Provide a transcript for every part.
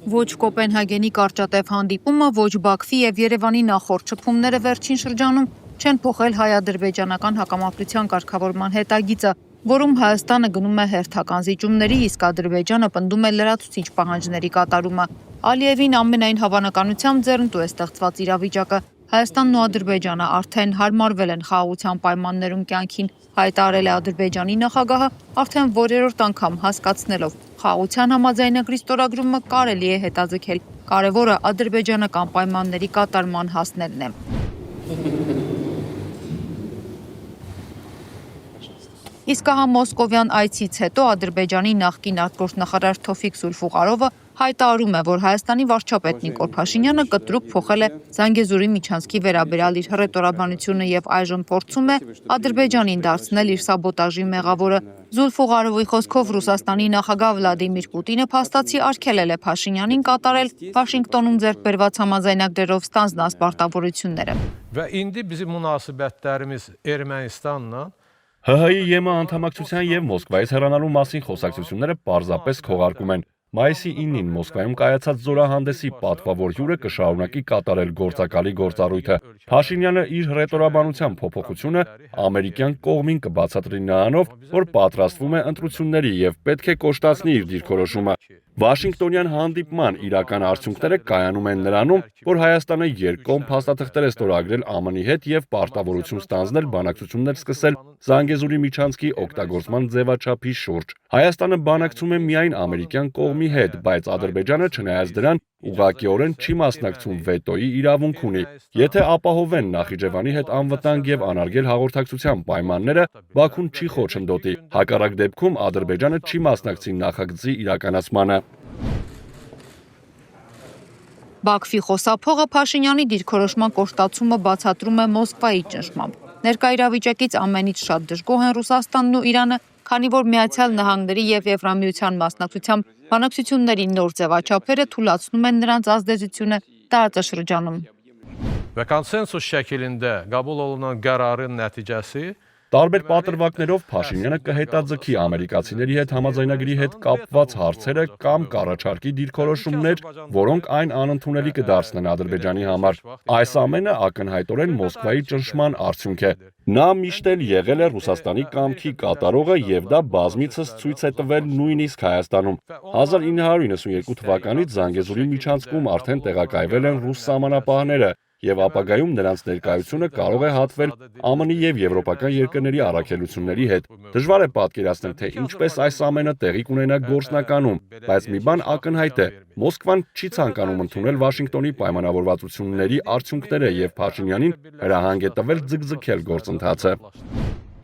Ոչ Կոպենհագենի կարճատև հանդիպումը, ոչ Բաքվի եւ Երևանի նախորդ շփումները վերջին շրջանում չեն փոխել հայ-ադրբեջանական հակամարտության կարգավորման հետագիծը, որում Հայաստանը գնում է հերթական զիջումների, իսկ Ադրբեջանը պնդում է լրացուցիչ պահանջների կատարումը։ Ալիևին ամենայն հավանականությամբ ձեռնտու է ստեղծված իրավիճակը։ Հայաստանն ու Ադրբեջանը արդեն հարմարվել են խաղաղության պայմաններում կյանքին, հայտարարել է Ադրբեջանի նախագահը, արդեն որերորդ անգամ հասկացնելով խաղաղության համաձայնագրի ստորագրումը կարելի է հետաձգել։ Կարևորը ադրբեջանական պայմանների կատարման հասնելն է։ Իսկ ահա Մոսկովյան այցից հետո Ադրբեջանի նախկին արտգործնախարար Թոֆիկ Զուլֆուղարովը հայտարարում է, որ Հայաստանի վարչապետ Նիկոլ Փաշինյանը կտրուկ փոխել է Զանգեզուրի միջանցքի վերաբերյալ իր հռետորաբանությունը եւ այժմ փորձում է Ադրբեջանին դարձնել իր սաբոտաժի մեղավորը։ Զուլֆուղարովի խոսքով Ռուսաստանի նախագահ Վլադիմիր Պուտինը փաստացի արգելել է Փաշինյանին կատարել Վաշինգտոնում ձեռք բերված համաձայնագրերով ստանձնած պարտավորությունները։ Və indi bizim münasibətlərimiz Ermənistanla ՀՀ-ի ԵՄ անդամակցության եւ Մոսկվայից հեռանալու մասին խոսակցությունները պարզապես քողարկում են։ Մայիսի 9-ին Մոսկվայում կայացած զորահանդեսի պատվավոր հյուրը կշարունակի կատարել գործակալի գործառույթը։ Փաշինյանը իր հռետորաբանության փոփոխությունը ամերիկյան կողմին կբացատրի նրանով, որ պատրաստվում է ընտրությունների եւ պետք է կոշտացնի իր դիրքորոշումը։ Վաշինգտոնյան հանդիպման իրական արդյունքները կայանում են նրանում, որ Հայաստանը երկկողմ փաստաթղթեր է ստորագրել ԱՄՆ-ի հետ եւ պարտավորություն ստանձնել բանակցություններ սկսել Զանգեզուրի միջանցքի օգտագործման ձևաչափի շուրջ։ Հայաստանը բանակցում է միայն ամերիկյան կողմի հետ, բայց Ադրբեջանը չնայած դրան ուղղակիորեն չի մասնակցում վետոյի իրավունք ունի։ Եթե ապահովեն Նախիջևանի հետ անվտանգ եւ անարգել հաղորդակցության պայմանները, Բաքուն չի խոչընդոտի։ Հակառակ դեպքում Ադրբեջանը չի մասնակցի նախագծի իրականացմանը։ Բաքվի խոսափողը Փաշինյանի դիրքորոշման կոշտացումը բացատրում է Մոսկվայի ճնշմամբ։ Ներկա իրավիճակից ամենից շատ դժգոհ են Ռուսաստանն ու Իրանը, քանի որ Միացյալ Նահանգների եւ Եվրամիության մասնակցությամբ բանակցությունների նոր ձևաչափերը թույլատնում են նրանց ազդեցությունը տարածաշրջանում։ və konsensus şəklində qəbul olunan qərarın nəticəsi Տարբեր պատրվակներով Փաշինյանը կհետաձգի ամերիկացիների հետ համաձայնագրի հետ կապված հարցերը կամ կառաջարկի դիրքորոշումներ, որոնք այն անընդունելի կդարձնեն Ադրբեջանի համար։ Այս ամենը ակնհայտորեն Մոսկվայի ճնշման արդյունք է։ Նա միշտ էլ եղել է Ռուսաստանի կամքի կատարողը եւ դա բազմիցս ցույց է տվել նույնիսկ Հայաստանում։ 1992 թվականից Զանգեզուրի միջանցքում արդեն տեղակայվել են ռուս սահմանապահները եւ ապագայում նրանց ներկայությունը կարող է հատվել ԱՄՆ-ի եւ եվրոպական երկրների առաքելությունների հետ։ Դժվար է պատկերացնել, թե ինչպես այս ամենը տեղի կունենա գործնականում, բայց մի բան ակնհայտ է. Մոսկվան չի ցանկանում ընդունել Վաշինգտոնի պայմանավորվածությունների արդյունքները եւ Փաշինյանին հրահանգ է տվել ձգձգել գործընթացը։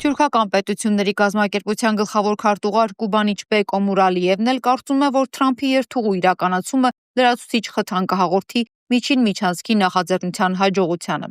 Թյուրքական պետությունների կազմակերպության գլխավոր քարտուղար Կուբանիչ Բեկ Օմուրալիևն էլ կարծում է, որ Թրամփի երթուղու իրականացումը լրացուցիչ խթան կհաղորդի միջին միջանցքի նախաձեռնության հաջողությանը։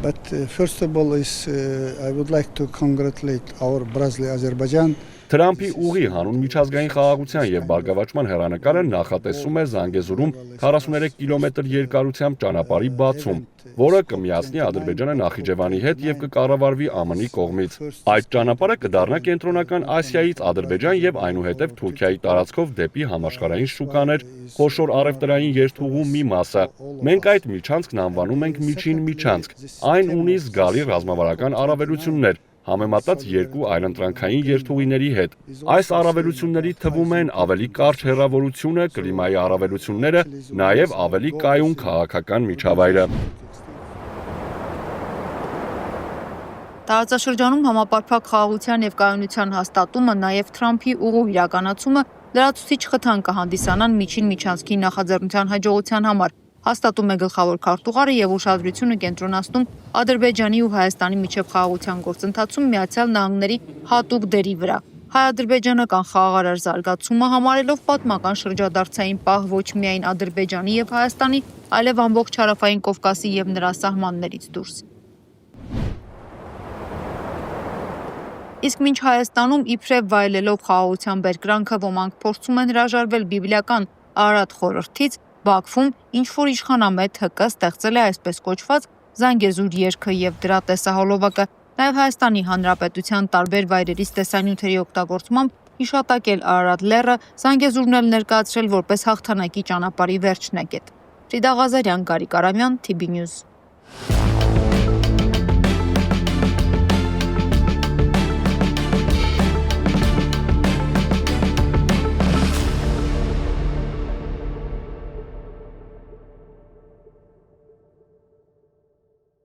But first of all I would like to congratulate our Brazil-Azerbaijan Թրամփի ուղի հանուն միջազգային խաղաղության եւ բարգավաճման հեռանկարը նախատեսում է Զանգեզուրում 43 կիլոմետր երկարությամբ ճանապարհի բացում, որը կմիացնի Ադրբեջանը Նախիջևանի հետ եւ կկառավարվի ԱՄՆ-ի կողմից։ Այդ ճանապարհը կդառնա կենտրոնական Ասիայից Ադրբեջան եւ այնուհետեւ Թուրքիայի տարածքով դեպի համաշխարհային շուկաներ, խոշոր առևտրային երթուղու մի մասը։ Մենք այդ միջանցքն անվանում ենք միջին միջանցք։ Այն ունի զգալի ռազմավարական առավելություններ համեմատած երկու այլընտրանքային երթուղիների հետ։ Այս առավելությունների թվում են ավելի կարճ հեռավորությունը, կլիմայի առավելությունները, նաև ավելի կայուն քաղաքական միջավայրը։ Տարածաշրջանում համապարփակ խաղաղության եւ կայունության հաստատումը, նաև Թրամփի ուղու իրականացումը լրացուցիչ խթան կհանդիսանան միջին միջանցքի նախաձեռնության հաջողության համար, հաստատում է գլխավոր քարտուղարը եւ ուշադրությունը կենտրոնացնում Ադրբեջանի ու Հայաստանի միջև խաղաղության գործընթացում Միացյալ Նահանգների հատուկ դերի վրա։ Հայ-ադրբեջանական խաղաղարար զարգացումը համարելով պատմական շրջադարձային պահ ոչ միայն Ադրբեջանի եւ Հայաստանի, այլև ամբողջ Հարավային Կովկասի եւ նրա սահմաններից դուրս։ Իսկ մինչ Հայաստանում իբրև վայելելով խաղաղության բերկրանքը ոմանք փորձում են հրաժարվել բիբլիական Արարատ խորհրդից, Բաքվում ինչ-որ իշխանամետ ՀԿ ստեղծել է այսպես կոչված Զանգեզուր երգը եւ դրա տեսահոլովակը, նաեւ Հայաստանի Հանրապետության տարբեր վայրերից տեսանյութերի օգտագործմամբ հիշատակել Արարատ լեռը, Զանգեզուրն էլ ներկայացրել որպես հաղթանակի ճանապարհի վերջնակետ։ Ֆրիդա Ղազարյան, Գարիկ Արամյան, TB News։